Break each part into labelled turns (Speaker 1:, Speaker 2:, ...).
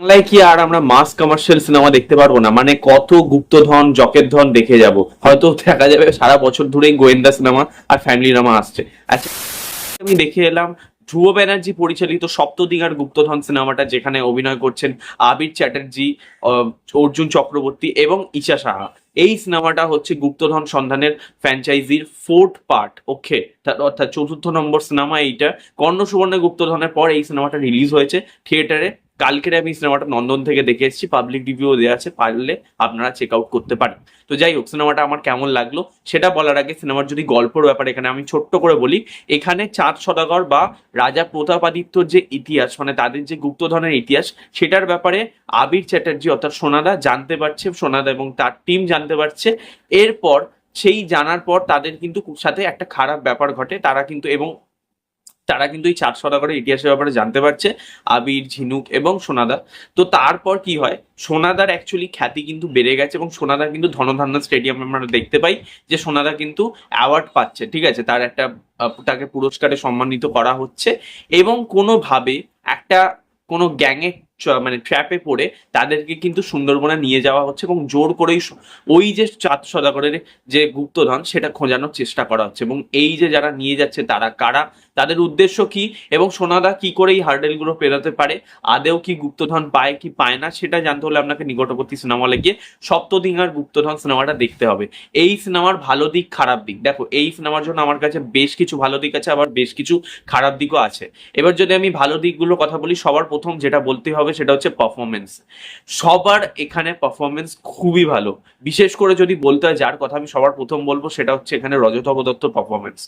Speaker 1: বাংলায় কি আর আমরা মাস কমার্শিয়াল সিনেমা দেখতে পারবো না? মানে কত গুপ্তধন জকের ধন দেখে যাব, হয়তো দেখা যাবে সারা বছর ধরেই গোয়েন্দা সিনেমা আর ফ্যামিলি ড্রামা আসছে। আচ্ছা, আমি দেখে এলাম ধ্রুব ব্যানার্জি পরিচালিত সপ্তদিগার গুপ্তধন সিনেমাটা, যেখানে অভিনয় করছেন আবির চ্যাটার্জি, অর্জুন চক্রবর্তী এবং ঈশা সাহা। এই সিনেমাটা হচ্ছে গুপ্তধন সন্ধানের ফ্র্যাঞ্চাইজির ফোর্থ পার্ট। ওকে, অর্থাৎ চতুর্থ নম্বর সিনেমা এইটা। কর্ণ সুবর্ণ গুপ্তধনের পর এই সিনেমাটা রিলিজ হয়েছে থিয়েটারে। কালকের আমি সিনেমাটা নন্দন থেকে দেখে এসেছি, পাবলিক রিভিউ দেওয়া আছে, পারলে আপনারা চেক আউট করতে পারেন। তো যাই হোক, সিনেমাটা আমার কেমন লাগলো সেটা বলার আগে সিনেমার যদি গল্পর ব্যাপারে এখানে আমি ছোট্ট করে বলি। এখানে চাঁদ সদাগর বা রাজা প্রতাপাদিত্যর যে ইতিহাস, মানে তাদের যে গুপ্তধনের ইতিহাস, সেটার ব্যাপারে আবির চ্যাটার্জি অর্থাৎ সোনাদা জানতে পারছে, সোনাদা এবং তার টিম জানতে পারছে। এরপর সেই জানার পর তাদের কিন্তু সাথে একটা খারাপ ব্যাপার ঘটে। তারা কিন্তু এই চাঁদ সদাগরের ইতিহাসের ব্যাপারে জানতে পারছে, আবির, ঝিনুক এবং সোনাদা। তো তারপর কি হয়, সোনাদার অ্যাকচুয়ালি খ্যাতি কিন্তু বেড়ে গেছে এবং সোনাদার কিন্তু ধনধান্য স্টেডিয়ামে আমরা দেখতে পাই যে সোনাদা কিন্তু অ্যাওয়ার্ড পাচ্ছে, ঠিক আছে, তার একটা তাকে পুরস্কারে সম্মানিত করা হচ্ছে। এবং কোনোভাবে একটা কোনো গ্যাংয়ের মানে ট্র্যাপে পড়ে তাদেরকে কিন্তু সুন্দরবনে নিয়ে যাওয়া হচ্ছে এবং জোর করেই ওই যে চাঁদ সদাগরের যে গুপ্তধন সেটা খোঁজানোর চেষ্টা করা হচ্ছে। এবং এই যে যারা নিয়ে যাচ্ছে তারা কারা, তাদের উদ্দেশ্য কি, এবং সোনাদা কি করে এই হার্ডেলগুলো পেরোতে পারে, আদেও কি গুপ্তধন পায় কি পায় না, সেটা জানতে হলে আপনাকে নিকটবর্তী সিনেমা হলে গিয়ে সপ্তদিগার গুপ্তধন সিনেমাটা দেখতে হবে। এই সিনেমার ভালো দিক খারাপ দিক, দেখো এই সিনেমার জন্য আমার কাছে বেশ কিছু ভালো দিক আছে, আবার বেশ কিছু খারাপ দিকও আছে। এবার যদি আমি ভালো দিকগুলোর কথা বলি, সবার প্রথম যেটা বলতে হবে সেটা হচ্ছে পারফরমেন্স। সবার এখানে পারফরমেন্স খুবই ভালো। বিশেষ করে যদি বলতে হয় যার কথা আমি সবার প্রথম বলবো, সেটা হচ্ছে এখানে রজতাভ দত্তর পারফরমেন্স।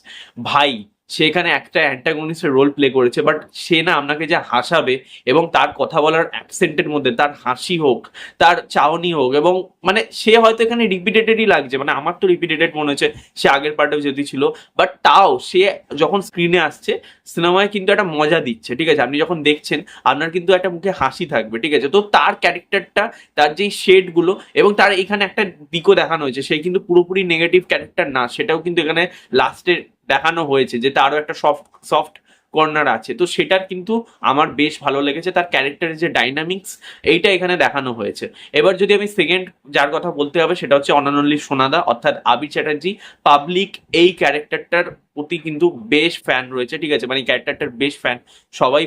Speaker 1: ভাই, সে এখানে একটা অ্যান্টাগনিস্টের রোল প্লে করেছে, বাট সে না আপনাকে যে হাসাবে, এবং তার কথা বলার অ্যাকসেন্টের মধ্যে তার হাসি হোক, তার চাউনি হোক, এবং মানে সে হয়তো এখানে রিপিটেডেডই লাগছে, মানে আমার তো রিপিটেডেড মনে হচ্ছে, সে আগের পার্টেও যদি ছিল, বাট তাও সে যখন স্ক্রিনে আসছে সিনেমায় কিন্তু একটা মজা দিচ্ছে, ঠিক আছে। আপনি যখন দেখছেন আপনার কিন্তু একটা মুখে হাসি থাকবে, ঠিক আছে। তো তার ক্যারেক্টারটা, তার যেই শেডগুলো, এবং তার এখানে একটা দিকও দেখানো হয়েছে, সে কিন্তু পুরোপুরি নেগেটিভ ক্যারেক্টার না, সেটাও কিন্তু এখানে লাস্টে দেখানো হয়েছে যে তারও একটা সফট সফট কর্নার আছে। তো সেটার কিন্তু আমার বেশ ভালো লেগেছে, তার ক্যারেক্টারের যে ডাইনামিক্স এইটা এখানে দেখানো হয়েছে। এবার যদি আমি সেকেন্ড যার কথা বলতে হবে সেটা হচ্ছে অনানলি সোনাদা অর্থাৎ আবির চ্যাটার্জি। পাবলিক এই ক্যারেক্টারটার প্রতি কিন্তু বেশ ফ্যান রয়েছে, ঠিক আছে, মানে ক্যারেক্টারটার বেশ ফ্যান সবাই,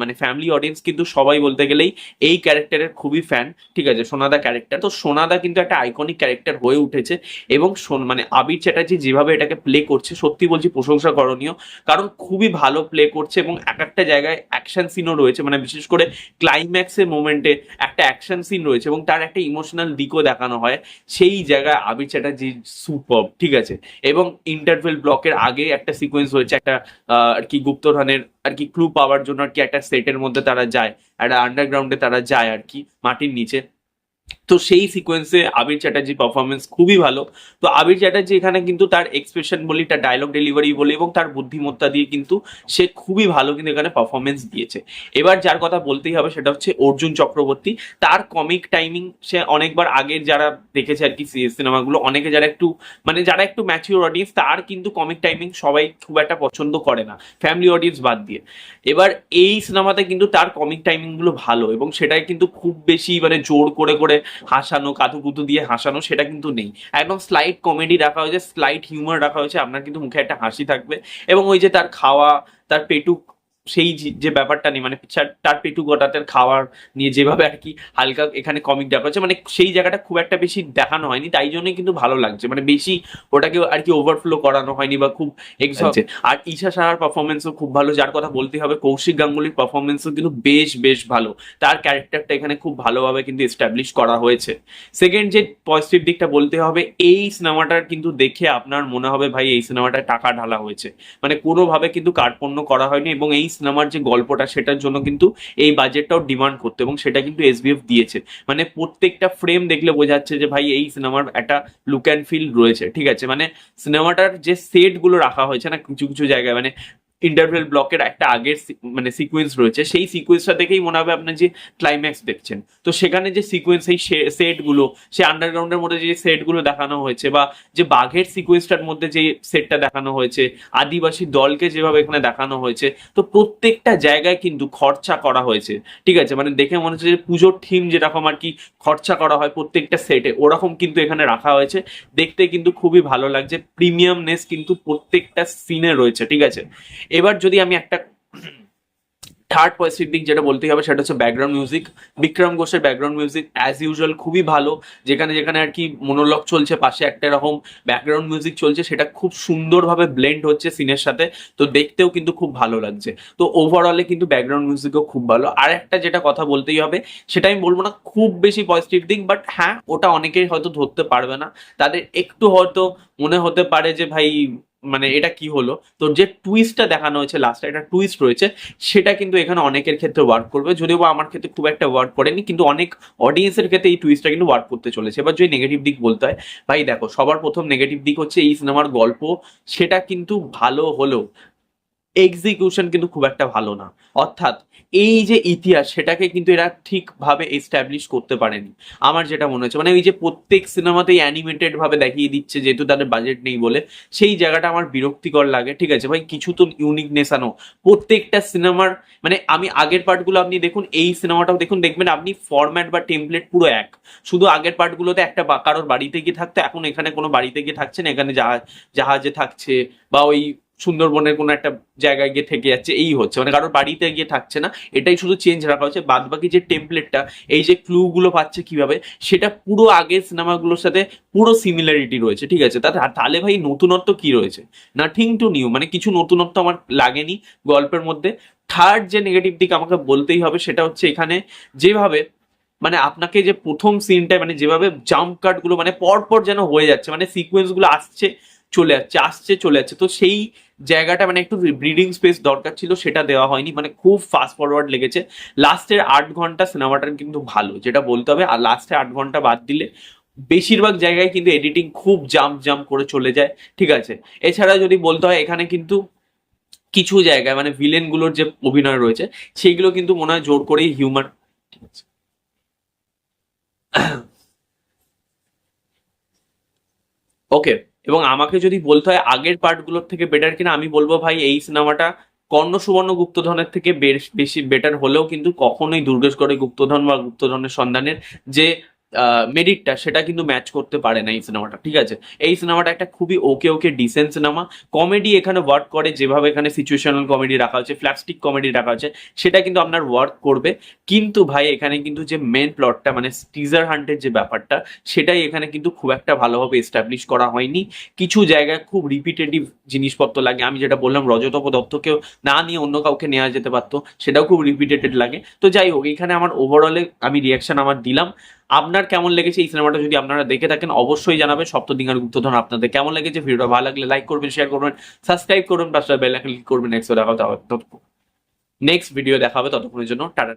Speaker 1: মানে ফ্যামিলি অডিয়েন্স কিন্তু সবাই বলতে গেলেই এই ক্যারেক্টারের খুবই ফ্যান, ঠিক আছে, সোনাদা ক্যারেক্টার। তো সোনাদা কিন্তু একটা আইকনিক ক্যারেক্টার হয়ে উঠেছে, এবং মানে আবির চ্যাটার্জি যেভাবে এটাকে প্লে করছে সত্যি বলছি প্রশংসা করণীয়, কারণ খুবই ভালো প্লে করছে। এবং এক একটা জায়গায় অ্যাকশন সিনও রয়েছে, মানে বিশেষ করে ক্লাইম্যাক্সের মোমেন্টে একটা অ্যাকশন সিন রয়েছে এবং তার একটা ইমোশনাল দিকও দেখানো হয়, সেই জায়গায় আবির চ্যাটার্জি সুপার, ঠিক আছে। এবং ইন্টারভেল ব্লকের আগে একটা সিকোয়েন্স হয়েছে, একটা আর কি গুপ্তধনের আর কি ক্লু পাওয়ার জন্য আর কি একটা সেটের মধ্যে তারা যায়, একটা আন্ডারগ্রাউন্ডে তারা যায় আর কি মাটির নিচে। তো সেই সিকোয়েন্সে আবির চ্যাটার্জির পারফরমেন্স খুবই ভালো। তো আবির চ্যাটার্জি এখানে কিন্তু তার এক্সপ্রেশন বলি, তার ডায়লগ ডেলিভারি বলি এবং তার বুদ্ধিমত্তা দিয়ে কিন্তু সে খুবই ভালো কিন্তু এখানে পারফরমেন্স দিয়েছে। এবার যার কথা বলতেই হবে সেটা হচ্ছে অর্জুন চক্রবর্তী। তার কমিক টাইমিং, সে অনেকবার আগের যারা দেখেছে আর কি সিনেমাগুলো, অনেকে যারা একটু মানে যারা একটু ম্যাচিওর অডিয়েন্স, তার কিন্তু কমিক টাইমিং সবাই খুব একটা পছন্দ করে না, ফ্যামিলি অডিয়েন্স বাদ দিয়ে। এবার এই সিনেমাতে কিন্তু তার কমিক টাইমিং গুলো ভালো, এবং সেটাই কিন্তু খুব বেশি মানে জোর করে করে হাসানো, কাতুকুতু দিয়ে হাসানো সেটা কিন্তু নেই। একদম স্লাইট কমেডি রাখা হয়েছে, স্লাইট হিউমার রাখা হয়েছে, আপনার কিন্তু মুখে একটা হাসি থাকবে। এবং ওই যে তার খাওয়া, তার পেটুক, সেই যে ব্যাপারটা নেই, মানে তার পেটু গোটাতের খাওয়ার নিয়ে যেভাবে আর কি হালকা এখানে কমিক দেখা হচ্ছে, মানে সেই জায়গাটা খুব একটা বেশি দেখানো হয়নি, তাই জন্যই কিন্তু ভালো লাগছে, মানে বেশি ওটাকে আর কি ওভারফ্লো করানো হয়নি বা খুব এক্সছে। আর ঈশা সাহার পারফরমেন্সও খুব ভালো, যার কথা বলতে হবে কৌশিক গাঙ্গুলির পারফরমেন্সও কিন্তু বেশ বেশ ভালো। তার ক্যারেক্টারটা এখানে খুব ভালোভাবে কিন্তু এস্টাবলিশ করা হয়েছে। সেকেন্ড যে পজিটিভ দিকটা বলতে হবে, এই সিনেমাটার কিন্তু দেখে আপনার মনে হবে ভাই এই সিনেমাটায় টাকা ঢালা হয়েছে, মানে কোনোভাবে কিন্তু কার্পণ্য করা হয়নি। এবং এই সিনেমার যে গল্পটা সেটার জন্য কিন্তু এই বাজেটটাও ডিমান্ড করতো, এবং সেটা কিন্তু এসবিএফ দিয়েছে। মানে প্রত্যেকটা ফ্রেম দেখলে বোঝা যাচ্ছে যে ভাই এই সিনেমার একটা লুক অ্যান্ড ফিল রয়েছে, ঠিক আছে। মানে সিনেমাটার যে সেট গুলো রাখা হয়েছে না কিছু কিছু জায়গায়, মানে ইন্টারভেল ব্লকের একটা আগের মানে সিকোয়েন্স রয়েছে, সেই সিকোয়েন্সটা দেখেই মনে হবে আপনার যে ক্লাইম্যাক্স দেখছেন। তো সেখানে যে সিকোয়েন্স, এই সেটগুলো, সে আন্ডারগ্রাউন্ডের মধ্যে যে সেটগুলো দেখানো হয়েছে, বা যে বাঘের সিকোয়েন্সটার মধ্যে যে সেটটা দেখানো হয়েছে, আদিবাসী দলকে যেভাবে এখানে দেখানো হয়েছে, তো প্রত্যেকটা জায়গায় কিন্তু খরচা করা হয়েছে। ঠিক আছে, মানে দেখে মনে হচ্ছে যে পুজোর থিম যেরকম আর কি খরচা করা হয় প্রত্যেকটা সেটে, ওরকম কিন্তু এখানে রাখা হয়েছে। দেখতে কিন্তু খুবই ভালো লাগছে, প্রিমিয়ামনেস কিন্তু প্রত্যেকটা সিনে রয়েছে। ঠিক আছে, এবার যদি আমি একটা থার্ড পজিটিভ দিক যেটা বলতেই হবে সেটা হচ্ছে ব্যাকগ্রাউন্ড মিউজিক। বিক্রম ঘোষের ব্যাকগ্রাউন্ড মিউজিক অ্যাজ ইউজুয়াল খুবই ভালো। যেখানে যেখানে আর কি মনোলগ চলছে, পাশে একটা এরকম ব্যাকগ্রাউন্ড মিউজিক চলছে, সেটা খুব সুন্দরভাবে ব্লেন্ড হচ্ছে সিনের সাথে, তো দেখতেও কিন্তু খুব ভালো লাগছে। তো ওভারঅলে কিন্তু ব্যাকগ্রাউন্ড মিউজিকও খুব ভালো। আর একটা যেটা কথা বলতেই হবে, সেটা আমি বলবো না খুব বেশি পজিটিভ দিক, বাট হ্যাঁ ওটা অনেকেই হয়তো ধরতে পারবে না, তাদের একটু হয়তো মনে হতে পারে যে ভাই মানে এটা কি হলো। তো যে টুইস্টটা দেখানো হয়েছে, লাস্টে একটা টুইস্ট রয়েছে, সেটা কিন্তু এখানে অনেকের ক্ষেত্রে ওয়ার্ক করবে, যদিও বা আমার ক্ষেত্রে খুব একটা ওয়ার্ক করেনি, কিন্তু অনেক অডিয়েন্সের ক্ষেত্রে এই টুইস্টটা কিন্তু ওয়ার্ক করতে চলেছে। এবার যদি নেগেটিভ দিক বলতে হয়, ভাই দেখো সবার প্রথম নেগেটিভ দিক হচ্ছে এই সিনেমার গল্প, সেটা কিন্তু ভালো হলেও এক্সিকিউশন কিন্তু খুব একটা ভালো না। অর্থাৎ এই যে ইতিহাস, সেটাকে কিন্তু এরা ঠিকভাবে এস্টাবলিশ করতে পারেনি আমার যেটা মনে হচ্ছে। মানে এই যে প্রত্যেক সিনেমাতেই অ্যানিমেটেড ভাবে দেখিয়ে দিচ্ছে, যেহেতু তাদের বাজেট নেই বলে, সেই জায়গাটা আমার বিরক্তিকর লাগে। ঠিক আছে ভাই, কিছু তো ইউনিকনেস আনো প্রত্যেকটা সিনেমার। মানে আমি আগের পার্টগুলো আপনি দেখুন, এই সিনেমাটাও দেখুন, দেখবেন আপনি ফরম্যাট বা টেমপ্লেট পুরো এক। শুধু আগের পার্টগুলোতে একটা কারোর বাড়িতে গিয়ে থাকতো, এখন এখানে কোনো বাড়িতে গিয়ে থাকছে না, এখানে জাহাজে থাকছে, বা ওই সুন্দরবনের কোনো একটা জায়গায় গিয়ে থেকে যাচ্ছে, এই হচ্ছে, মানে কারোর বাড়িতে গিয়ে থাকছে না, এটাই শুধু চেঞ্জ রাখা হচ্ছে। বাদ বাকি যে টেমপ্লেটটা, এই যে ক্লু গুলো পাচ্ছে কিভাবে, সেটা পুরো আগের সিনেমাগুলোর সাথে পুরো সিমিলারিটি রয়েছে। ঠিক আছে, তাহলে ভাই নতুনত্ব কি রয়েছে? নাথিং টু নিউ, মানে কিছু নতুনত্ব আমার লাগেনি গল্পের মধ্যে। থার্ড যে নেগেটিভ দিক আমাকে বলতেই হবে, সেটা হচ্ছে এখানে যেভাবে মানে আপনাকে যে প্রথম সিনটায় মানে যেভাবে জাম্প কাট গুলো মানে পরপর যেন হয়ে যাচ্ছে, মানে সিকোয়েন্স গুলো আসছে চলে যাচ্ছে, আসছে চলে যাচ্ছে, তো সেই জায়গাটা মানে একটু ব্রিডিং স্পেস দরকার ছিল, সেটা দেওয়া হয়নি, মানে খুব ফাস্ট ফরওয়ার্ড লেগেছে। লাস্টের 8 ঘন্টা সিনেমাটার কিন্তু ভালো, যেটা বলতে হবে। আর লাস্টে 8 ঘন্টা বাদ দিলে বেশিরভাগ জায়গায় কিন্তু এডিটিং খুব জাম্প জাম্প করে চলে যায়। ঠিক আছে, এছাড়া যদি বলতে হয়, এখানে কিন্তু কিছু জায়গায় মানে ভিলেন গুলোর যে অভিনয় রয়েছে, সেগুলো কিন্তু মনে হয় জোর করেই হিউমার। ঠিক আছে, ওকে। এবং আমাকে যদি বলতে হয় আগের পার্টগুলোর থেকে বেটার কিনা, আমি বলবো ভাই এই সিনেমাটা কর্ণ সুবর্ণ গুপ্তধনের থেকে বেশি বেটার হলেও কিন্তু কখনোই দুর্গেশগড়ের গুপ্তধন বা গুপ্তধনের সন্ধানের যে মেরিটটা, সেটা কিন্তু ম্যাচ করতে পারে না এই সিনেমাটা। ঠিক আছে, এই সিনেমাটা একটা খুবই ওকে ওকে ডিসেন্ট সিনেমা। কমেডি এখানে ওয়ার্ক করে, যেভাবে এখানে সিচুয়েশনাল কমেডি রাখা হচ্ছে, ফ্ল্যাপস্টিক কমেডি রাখা হচ্ছে, সেটা কিন্তু আপনার ওয়ার্ক করবে। কিন্তু ভাই এখানে কিন্তু যে মেন প্লটটা মানে টিজার হান্টের যে ব্যাপারটা, সেটাই এখানে কিন্তু খুব একটা ভালোভাবে এস্টাবলিশ করা হয়নি। কিছু জায়গায় খুব রিপিটেটিভ জিনিসপত্র লাগে। আমি যেটা বললাম, রজতপ দত্তকেও না নিয়ে অন্য কাউকে নেওয়া যেতে পারতো, সেটাও খুব রিপিটেটেড লাগে। তো যাই হোক, এখানে আমার ওভারঅলে আমি রিয়াকশন আমার দিলাম। আপনার কেমন লেগেছে এই সিনেমাটা যদি আপনারা দেখে থাকেন, অবশ্যই জানাবেন। সপ্তদিনের গুপ্তধন আপনাদের কেমন লেগেছে? ভিডিওটা ভালো লাগলে লাইক করবেন, শেয়ার করবেন, সাবস্ক্রাইব করবেন, পাশে বেল আইকন ক্লিক করবেন। নেক্সট দেখা হবে, নেক্সট ভিডিও দেখা হবে, ততক্ষণের জন্য টাটা।